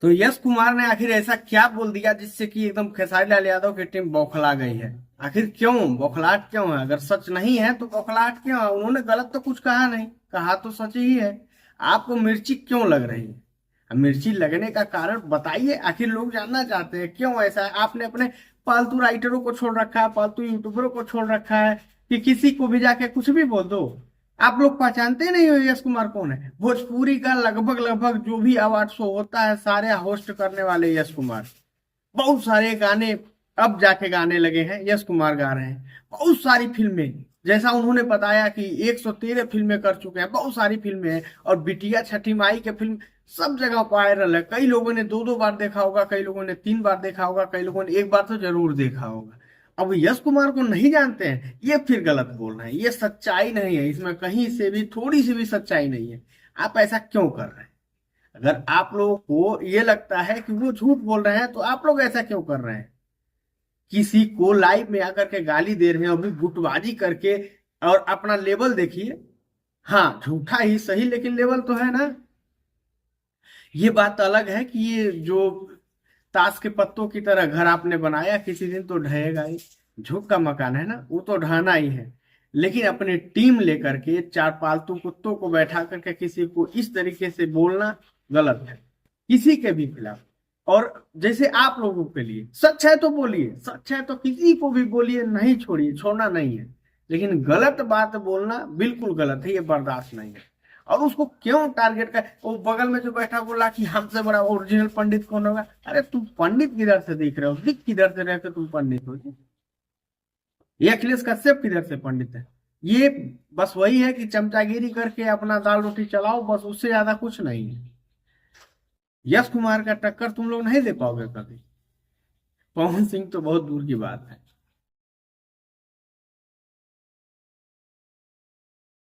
तो यश कुमार ने आखिर ऐसा क्या बोल दिया जिससे कि एकदम खेसारी लाल यादव की टीम बौखला गई है? आखिर क्यों बौखलाहट क्यों है? अगर सच नहीं है तो बौखलाहट क्यों है? उन्होंने गलत तो कुछ कहा नहीं, कहा तो सच ही है। आपको मिर्ची क्यों लग रही है? अब मिर्ची लगने का कारण बताइए, आखिर लोग जानना चाहते हैं क्यों ऐसा है। आपने अपने पालतू राइटरों को छोड़ रखा है, पालतू यूट्यूबरों को छोड़ रखा है कि किसी को भी जाके कुछ भी बोल दो। आप लोग पहचानते नहीं हो यश कुमार कौन है? भोजपुरी का लगभग लगभग जो भी अवार्ड शो होता है सारे होस्ट करने वाले यश कुमार। बहुत सारे गाने अब जाके गाने लगे हैं, यश कुमार गा रहे हैं। बहुत सारी फिल्में, जैसा उन्होंने बताया कि 113 फिल्में कर चुके हैं, बहुत सारी फिल्में हैं। और बिटिया छठी माई के फिल्म सब जगह वायरल है। कई लोगों ने दो दो बार देखा होगा, कई लोगों ने 3 बार देखा होगा, कई लोगों ने एक बार तो जरूर देखा होगा। अब यश कुमार को नहीं जानते हैं, ये फिर गलत बोल रहे हैं। ये सच्चाई नहीं है, इसमें कहीं से भी थोड़ी सी भी सच्चाई नहीं है। आप ऐसा क्यों कर रहे हैं? अगर आप लोगों को ये लगता है कि वो झूठ बोल रहे हैं तो आप लोग ऐसा क्यों कर रहे हैं? किसी को लाइव में आकर के गाली दे रहे हैं, अभी गुटबाजी करके। और अपना लेवल देखिए। हाँ, झूठा ही सही, लेकिन लेवल तो है ना। ये बात अलग है कि ये जो ताश के पत्तों की तरह घर आपने बनाया, किसी दिन तो ढहेगा ही। झुक का मकान है ना, वो तो ढहना ही है। लेकिन अपनी टीम लेकर के चार पालतू कुत्तों को बैठा करके किसी को इस तरीके से बोलना गलत है, किसी के भी खिलाफ। और जैसे आप लोगों के लिए सच है तो बोलिए, सच है तो किसी को भी बोलिए, नहीं छोड़िए, छोड़ना नहीं है। लेकिन गलत बात बोलना बिल्कुल गलत है, ये बर्दाश्त नहीं है। और उसको क्यों टारगेट कर, वो बगल में जो बैठा बोला कि हमसे बड़ा ओरिजिनल पंडित कौन होगा? अरे तुम पंडित किधर से दिख रहे हो? दिख किधर से रहे के तुम पंडित हो जी? ये अखिलेश कश्यप किधर से पंडित है? ये बस वही है कि चमचागिरी करके अपना दाल रोटी चलाओ, बस, उससे ज्यादा कुछ नहीं है। यश कुमार का टक्कर तुम लोग नहीं दे पाओगे कभी। पवन सिंह तो बहुत दूर की बात है।